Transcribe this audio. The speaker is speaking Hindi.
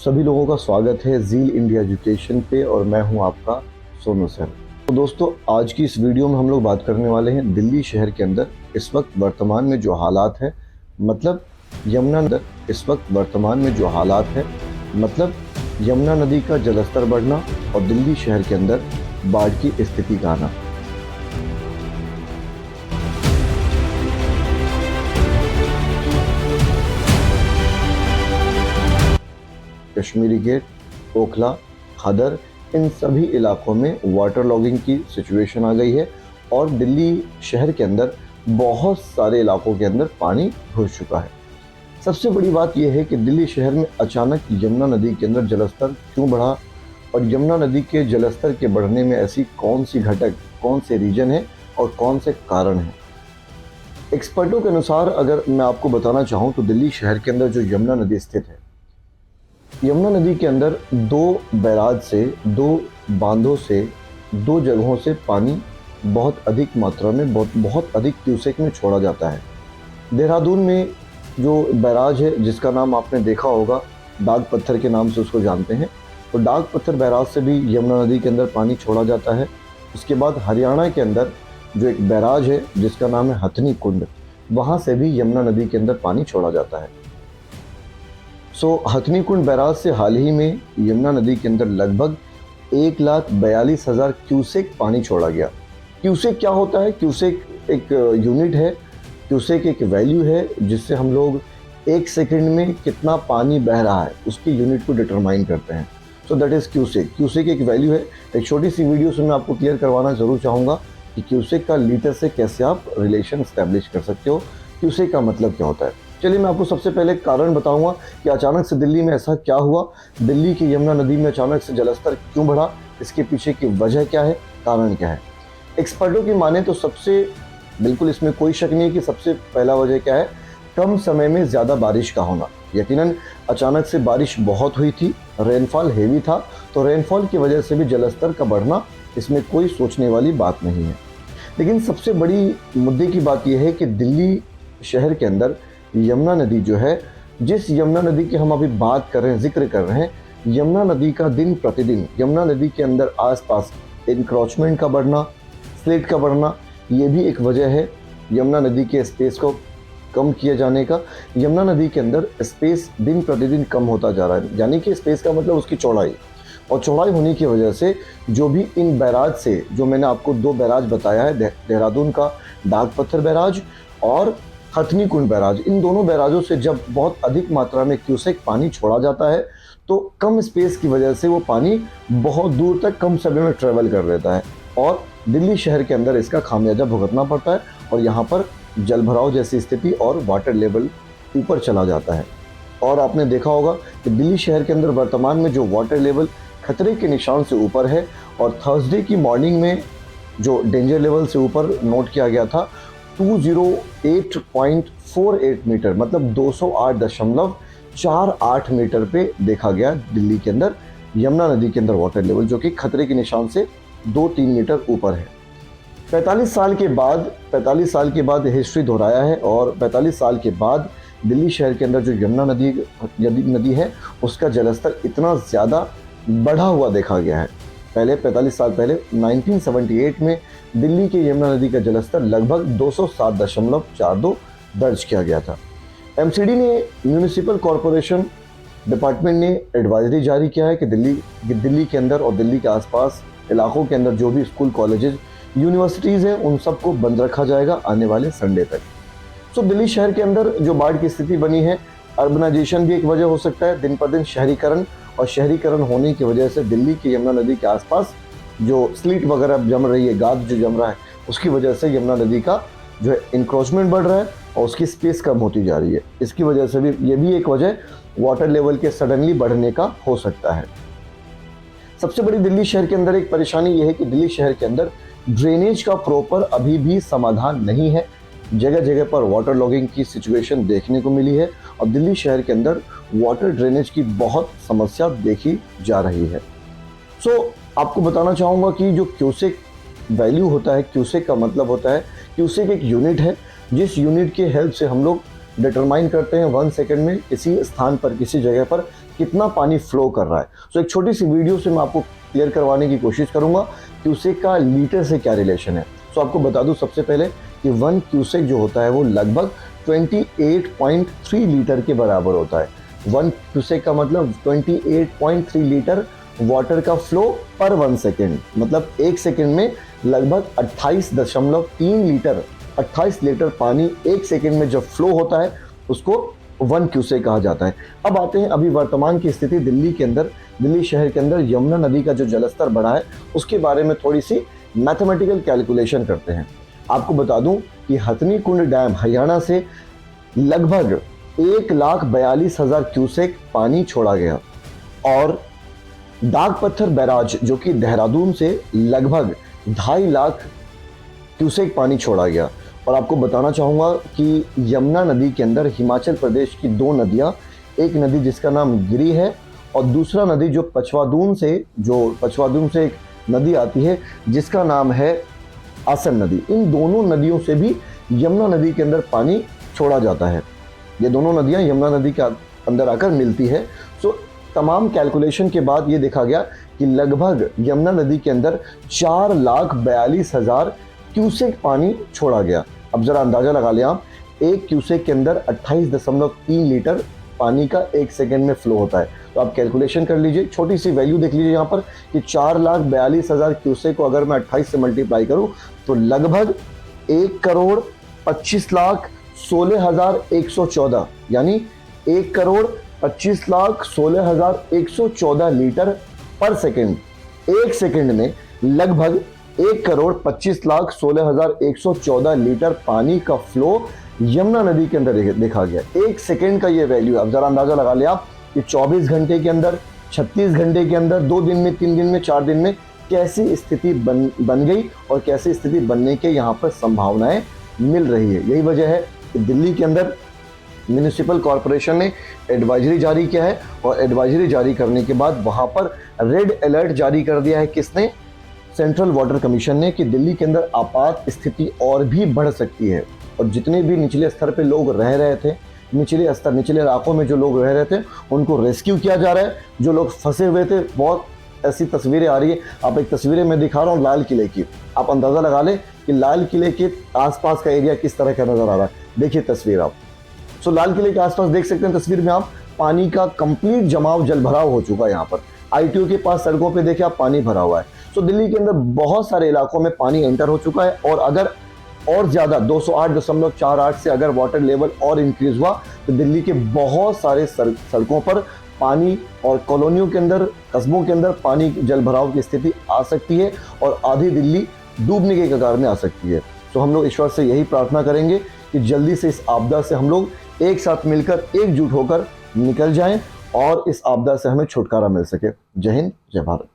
सभी लोगों का स्वागत है ज़ील इंडिया एजुकेशन पे और मैं हूं आपका सोनू सर। तो दोस्तों, आज की इस वीडियो में हम लोग बात करने वाले हैं दिल्ली शहर के अंदर इस वक्त वर्तमान में जो हालात है, मतलब यमुना नदी इस वक्त वर्तमान में जो हालात है मतलब यमुना नदी का जलस्तर बढ़ना और दिल्ली शहर के अंदर बाढ़ की स्थिति का आना। कश्मीरी गेट, ओखला, खदर, इन सभी इलाकों में वाटर लॉगिंग की सिचुएशन आ गई है और दिल्ली शहर के अंदर बहुत सारे इलाकों के अंदर पानी घुस चुका है। सबसे बड़ी बात यह है कि दिल्ली शहर में अचानक यमुना नदी के अंदर जलस्तर क्यों बढ़ा और यमुना नदी के जलस्तर के बढ़ने में ऐसी कौन सी घटक, कौन से रीजन है और कौन से कारण हैं। एक्सपर्टों के अनुसार अगर मैं आपको बताना चाहूँ तो दिल्ली शहर के अंदर जो यमुना नदी स्थित है, यमुना नदी के अंदर दो बैराज से, दो बांधों से, दो जगहों से पानी बहुत अधिक मात्रा में, बहुत अधिक क्यूसेक में छोड़ा जाता है। देहरादून में जो बैराज है जिसका नाम आपने देखा होगा, डाक पत्थर के नाम से उसको जानते हैं, तो डाक पत्थर बैराज से भी यमुना नदी के अंदर पानी छोड़ा जाता है। उसके बाद हरियाणा के अंदर जो एक बैराज है जिसका नाम है हथनी कुंड, वहाँ से भी यमुना नदी के अंदर पानी छोड़ा जाता है। हथनी कुंड बैराज से हाल ही में यमुना नदी के अंदर लगभग 1,42,000 क्यूसेक पानी छोड़ा गया। क्यूसेक क्या होता है? क्यूसेक एक यूनिट है, क्यूसेक एक वैल्यू है जिससे हम लोग एक सेकंड में कितना पानी बह रहा है उसकी यूनिट को डिटरमाइन करते हैं। So that is cusec. Cusec एक वैल्यू है। एक छोटी सी वीडियो से मैं आपको क्लियर करवाना ज़रूर चाहूँगा कि क्यूसेक का लीटर से कैसे आप रिलेशन इस्टेब्लिश कर सकते हो, क्यूसेक का मतलब क्या होता है। चलिए मैं आपको सबसे पहले कारण बताऊंगा कि अचानक से दिल्ली में ऐसा क्या हुआ, दिल्ली की यमुना नदी में अचानक से जलस्तर क्यों बढ़ा, इसके पीछे की वजह क्या है, कारण क्या है। एक्सपर्टों की माने तो सबसे, बिल्कुल इसमें कोई शक नहीं है कि सबसे पहला वजह क्या है, कम समय में ज़्यादा बारिश का होना। यकीनन अचानक से बारिश बहुत हुई थी, रेनफॉल हेवी था, तो रेनफॉल की वजह से भी जलस्तर का बढ़ना, इसमें कोई सोचने वाली बात नहीं है। लेकिन सबसे बड़ी मुद्दे की बात यह है कि दिल्ली शहर के अंदर यमुना नदी जो है, जिस यमुना नदी की हम अभी बात कर रहे हैं, जिक्र कर रहे हैं, यमुना नदी का दिन प्रतिदिन यमुना नदी के अंदर आसपास इंक्रोचमेंट का बढ़ना, स्लेट का बढ़ना, ये भी एक वजह है यमुना नदी के स्पेस को कम किए जाने का। यमुना नदी के अंदर स्पेस दिन प्रतिदिन कम होता जा रहा है, यानी कि स्पेस का मतलब उसकी चौड़ाई, और चौड़ाई होने की वजह से जो भी इन बैराज से, जो मैंने आपको दो बैराज बताया है, देहरादून का डाक पत्थर बैराज और हथनी कुंड बैराज, इन दोनों बैराजों से जब बहुत अधिक मात्रा में क्यूसेक पानी छोड़ा जाता है तो कम स्पेस की वजह से वो पानी बहुत दूर तक कम समय में ट्रेवल कर लेता है और दिल्ली शहर के अंदर इसका खामियाजा भुगतना पड़ता है और यहाँ पर जलभराव जैसी स्थिति और वाटर लेवल ऊपर चला जाता है। और आपने देखा होगा कि दिल्ली शहर के अंदर वर्तमान में जो वाटर लेवल खतरे के निशान से ऊपर है और थर्सडे की मॉर्निंग में जो डेंजर लेवल से ऊपर नोट किया गया था 208.48 मीटर, मतलब 208.48 मीटर पे देखा गया दिल्ली के अंदर यमुना नदी के अंदर वाटर लेवल, जो कि खतरे के निशान से 2-3 मीटर ऊपर है। 45 साल के बाद हिस्ट्री दोहराया है और 45 साल के बाद दिल्ली शहर के अंदर जो यमुना नदी है उसका जलस्तर इतना ज़्यादा बढ़ा हुआ देखा गया है। पहले 45 साल पहले 1978 में दिल्ली के यमुना नदी का जलस्तर लगभग 207.42 दर्ज किया गया था। एमसीडी ने, म्यूनिसिपल कॉरपोरेशन डिपार्टमेंट ने एडवाइजरी जारी किया है कि दिल्ली के अंदर और दिल्ली के आसपास इलाकों के अंदर जो भी स्कूल, कॉलेजेस, यूनिवर्सिटीज़ हैं, उन सबको बंद रखा जाएगा आने वाले संडे तक। दिल्ली शहर के अंदर जो बाढ़ की स्थिति बनी है, अर्बनाइजेशन भी एक वजह हो सकता है, दिन पर दिन शहरीकरण, और शहरीकरण होने की वजह से दिल्ली की यमुना नदी के आसपास जो स्लीट वगैरह जम रही है, गाद जो जम रहा है, उसकी वजह से यमुना नदी का जो है इंक्रोचमेंट बढ़ रहा है और उसकी स्पेस कम होती जा रही है। इसकी वजह से भी, ये भी एक वजह वाटर लेवल के सडनली बढ़ने का हो सकता है। सबसे बड़ी दिल्ली शहर के अंदर एक परेशानी ये है कि दिल्ली शहर के अंदर ड्रेनेज का प्रॉपर अभी भी समाधान नहीं है। जगह जगह पर वाटर लॉगिंग की सिचुएशन देखने को मिली है और दिल्ली शहर के अंदर वाटर ड्रेनेज की बहुत समस्या देखी जा रही है। आपको बताना चाहूँगा कि जो क्यूसेक वैल्यू होता है, क्यूसेक का मतलब होता है, क्यूसेक एक यूनिट है जिस यूनिट के हेल्प से हम लोग डिटरमाइन करते हैं 1 सेकंड में किसी स्थान पर, किसी जगह पर कितना पानी फ्लो कर रहा है। सो एक छोटी सी वीडियो से मैं आपको क्लियर करवाने की कोशिश करूंगा क्यूसेक का लीटर से क्या रिलेशन है। सो आपको बता दूं सबसे पहले कि 1 क्यूसेक जो होता है वो लगभग 28.3 लीटर के बराबर होता है। 1 क्यूसेक का मतलब 28.3 लीटर वाटर का फ्लो पर 1 सेकेंड, मतलब 1 सेकेंड में लगभग 28.3 लीटर 28 लीटर पानी 1 सेकेंड में जब फ्लो होता है उसको 1 क्यूसेक कहा जाता है। अब आते हैं अभी वर्तमान की स्थिति दिल्ली के अंदर, दिल्ली शहर के अंदर यमुना नदी का जो जलस्तर बढ़ा है उसके बारे में थोड़ी सी मैथमेटिकल कैलकुलेशन करते हैं। आपको बता दूं कि हथनी कुंड डैम हरियाणा से लगभग 1,42,000 क्यूसेक पानी छोड़ा गया और दाग पत्थर बैराज जो कि देहरादून से लगभग 2.5 लाख क्यूसेक पानी छोड़ा गया। और आपको बताना चाहूँगा कि यमुना नदी के अंदर हिमाचल प्रदेश की 2 नदियाँ, एक नदी जिसका नाम गिरी है और दूसरा नदी जो पचवादून से एक नदी आती है जिसका नाम है आसन नदी। इन दोनों नदियों से भी यमुना नदी के अंदर पानी छोड़ा जाता है। ये दोनों नदियाँ यमुना नदी के अंदर आकर मिलती है। सो तमाम कैलकुलेशन के बाद ये देखा गया कि लगभग यमुना नदी के अंदर 4,42,000 क्यूसेक पानी छोड़ा गया। अब जरा अंदाजा लगा लिया आप, एक क्यूसेक के अंदर 28.3 लीटर पानी का 1 सेकेंड में फ्लो होता है। तो आप कैलकुलेशन कर लीजिए, छोटी सी वैल्यू देख लीजिए यहाँ पर कि 4,42,000 क्यूसेक को अगर मैं 28 से मल्टीप्लाई करूँ तो लगभग 1,25,16,114 यानी 1,25,16,114 लीटर पर सेकेंड। 1 सेकेंड में लगभग 1,25,16,114 लीटर पानी का फ्लो यमुना नदी के अंदर देखा गया। 1 सेकेंड का ये वैल्यू, अब जरा अंदाजा लगा लिया आप कि 24 घंटे के अंदर, 36 घंटे के अंदर, 2 दिन में, 3 दिन में, 4 दिन में कैसी स्थिति बन गई और कैसी स्थिति बनने के यहाँ पर संभावनाएं मिल रही है। यही वजह है कि दिल्ली के अंदर म्यूनिसिपल कॉरपोरेशन ने एडवाइजरी जारी किया है और एडवाइजरी जारी करने के बाद वहाँ पर रेड अलर्ट जारी कर दिया है। किसने? सेंट्रल वाटर कमीशन ने, कि दिल्ली के अंदर आपात स्थिति और भी बढ़ सकती है और जितने भी निचले स्तर पे लोग रह रहे थे, निचले इलाकों में जो लोग रह रहे थे उनको रेस्क्यू किया जा रहा है। जो लोग फंसे हुए थे, बहुत ऐसी तस्वीरें आ रही है। आप एक तस्वीरें मैं दिखा रहा हूँ लाल किले की, आप अंदाज़ा लगा लें कि लाल किले के आसपास का एरिया किस तरह का नज़र आ रहा है। देखिए तस्वीर आप। सो लाल किले के आसपास देख सकते हैं तस्वीर में आप, पानी का कंप्लीट जमाव, जल भराव हो चुका है। यहाँ पर ITO के पास सड़कों पे देखिए आप, पानी भरा हुआ है। सो दिल्ली के अंदर बहुत सारे इलाकों में पानी एंटर हो चुका है और अगर और ज़्यादा 208.48 से अगर वाटर लेवल और इंक्रीज हुआ तो दिल्ली के बहुत सारे सड़कों पर पानी और कॉलोनियों के अंदर, कस्बों के अंदर पानी जल भराव की स्थिति आ सकती है और आधी दिल्ली डूबने के कगार में आ सकती है। तो हम लोग ईश्वर से यही प्रार्थना करेंगे कि जल्दी से इस आपदा से हम लोग एक साथ मिलकर, एकजुट होकर निकल जाएं और इस आपदा से हमें छुटकारा मिल सके। जय हिंद, जय भारत।